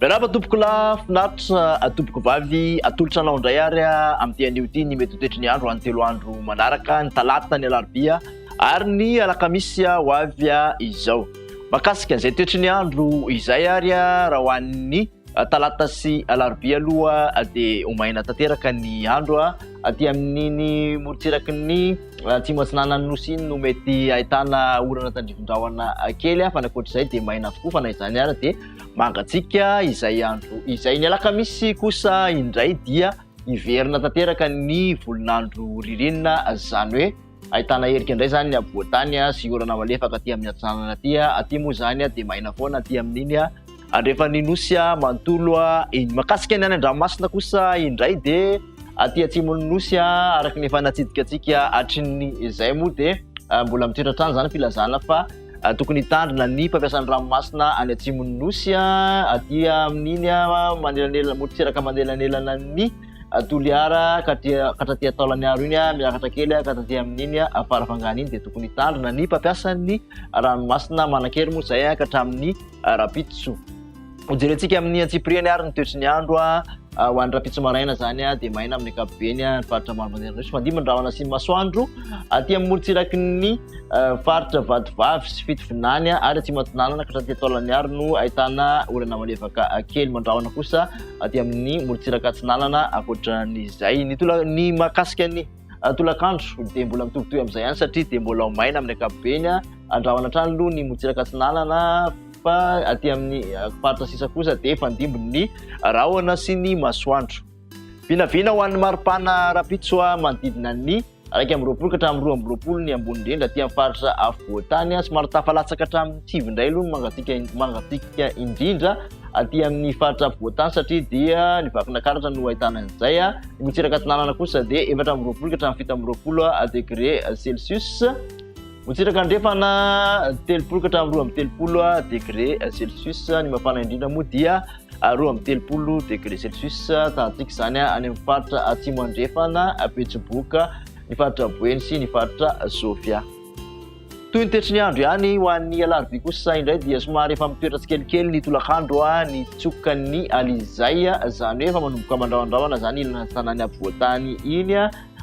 Miarahaba tompoko lafinaritra tompoko vavy atolotra anao indray ary amin'ity anio ity ny mety ho toetry ny andro any 3 andro manaraka ny talata ny alarobia ary ny alakamisy ho avy izao. Makasika an'izay toetry ny andro izay ary raha ho an'ny talata sy alarobia aloha dia homaina tanteraka ny andro aty amin'iny morotsiraky ny atsimo atsinanan'ny nosy iny no mety ahitana orana tandrivon-drahona kely fa ankoatr'izay dia maina avokoa fa na izany ary dia mangatsika izay andro izay. Ny alakamisy kosa indray dia iverina tanteraka ny volon'andro ririnina, izany hoe ahitana herika indray zany ny apovoantany sy orana malefaka aty amin'ny atsinanana aty moa zany dia maina foana aty amin'iny rehefa ny nosy manontolo iny. Makasika ny any an-dranomasina kosa indray dia aty atsimon'ny nosy araka ny efa natsidika antsika hatrin'ny izay moa dia mbola mitoetratrano zany filazana fa tokony hitandrina ny mpampiasan'ny ranomasina any atsimon'ny nosy aty amin'iny morotsiraka manelanelana ny Toliara katraty ataolany aro iny miakatra kely katraty amin'iny farafangana iny dia tokony hitandrina ny mpampiasan'ny ranomasina manan-kery moa zay katramin'ny Rapitso. Hojerentsika amin'ny Antsipiriany ary ny toetry ny andro ho an'ny Rapitso maraina zany dia maina amin'ny ankapobeny ny faritra maromanera nosy mandimby ny rahona sy masoandro aty amin'ny morotsiraky ny faritra Vadivavy sy Fitovinany ary atsimo atsinanana katraty ataolany aro no ahitana orana malefaka kely mandrahona kosa aty amin'ny morotsiraka atsinanana ankoatran'izay. Ny makasika ny tolakandro dia mbola mitovitoy amin'izay ihany satria dia mbola ho maina amin'ny ankapobeny andrahona hatrany aloha ny morotsiraka atsinanana fa aty amin'ny faritra sisa kosa dia fandimby ny rahona sy ny masoandro. Vinavina ho an'ny maripana Rapitso manodidina ny 1.20 ka hatramin'ny 2.20 ny ambony indrindra aty amin'ny faritra afovoantany somary tafalatsaka hatramin'ny 9 indray aloha mangatsika indrindra aty amin'ny faritra afovoantany satria dia ny vakina karatra no ahitana an'izay. Ny morotsiraka atsinanana kosa dia 4.20 ka hatramin'ny 7.20 degré Celsius. Morotsiraka andrefana 30 ka hatramin'ny 2.30 degré Celsius. Ny mafana indrindra moa dia 2.30 degré Celsius tantsika zany any amin'ny faritra atsimo andrefana Betsiboka, ny faritra Boeny sy ny faritra Sofia. Toy ny toetry ny andro ihany ho an'ny alarobia kosa indray dia somary efa mitoetra tsikelikely ny tolakandro ny tsoka ny alizay zany hoe efa manomboka mandrawandrawana zany ilana tanany afovoantany iny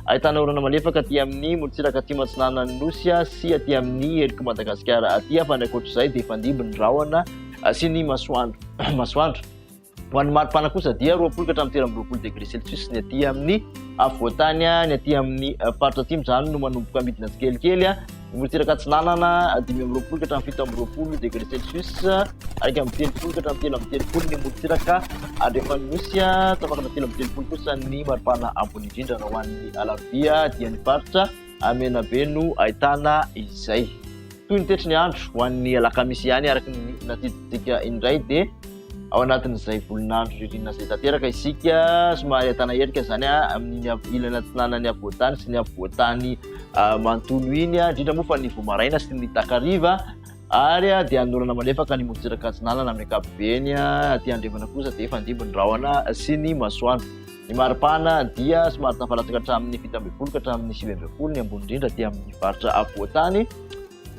ahitana orana malefaka aty amin'ny morotsiraka atsimo atsinanan'ny nosy sy aty amin'ny eriky Madagasikara aty fa ny ankoatr'izay dia fandimby ny rahona sy ny masoandro. Ho an'ny maripana kosa dia 20 ka hatramin'ny 13.20 degré Celsius ny aty amin'ny afovoantany, ny aty amin'ny faritra atsimo zany no manomboka midina tsikelikely. Ny morotsiraka atsinanana 5.20 ka hatramin'ny 7.20 degré Celsius araka amin'ny 30 ka hatramin'ny 3.30 ny morotsiraka andrefan'ny nosy tapakana 3.30 kosa ny maripana ambony indrindra raha ho an'ny alarobia dia ny faritra Menabe no ahitana izay. Toy ny toetry ny andro ho an'ny alakamisy ihany araka ny natsidika indray dia ao anatin'izay volon'andro ririnina izay tanteraka isika somary ahitana herika zany amin'ny ilana atsinanany afovoantany sy ny afovoantany manontolo iny indrindra moa fa ny vomaraina sy ny takariva ary dia anorana malefaka ny morotsiraka atsinanana amin'ny ankapobeny aty andrefana kosa dia fandimby ny rahona sy ny masoandro. Ny maripana dia somary tafalatsaka hatramin'ny 17 ka hatramin'ny 19 ny ambony indrindra aty amin'ny faritra afovoantany.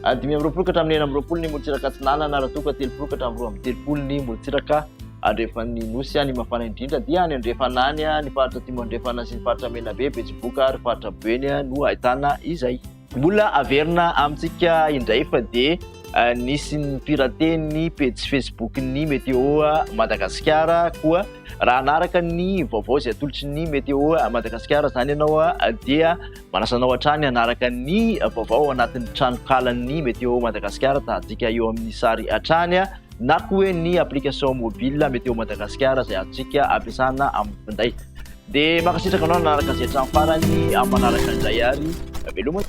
5.20 ka hatramin'ny 9.20 ny morotsiraka atsinanana raha toka 30 ka hatramin'ny 2.30 ny morotsiraka andrefan'ny nosy. Ny mafana indrindra dia ny andrefana any ny faritra atsimo andrefana sy ny faritra Menabe, Betsiboka ary faritra Boeny no ahitana izay. Mbola averina amintsika indray fa dia nisy ny pirateny page Facebook ny Météo Madagasikara koa raha anaraka ny vaovao izay atolotry ny Météo Madagasikara zany ianao dia manasanao hatrany anaraka ny vaovao anatin'ny tranokalan'ny Météo Madagasikara tahantsika eo amin'ny sary hatrany na koa hoe ny application mobile Météo Madagasikara izay atsika ampiasana amin'ny finday. Dia makasitraka anao nanaraka izay hatramin'ny farany amin'ny manaraka an'izay ary veloma.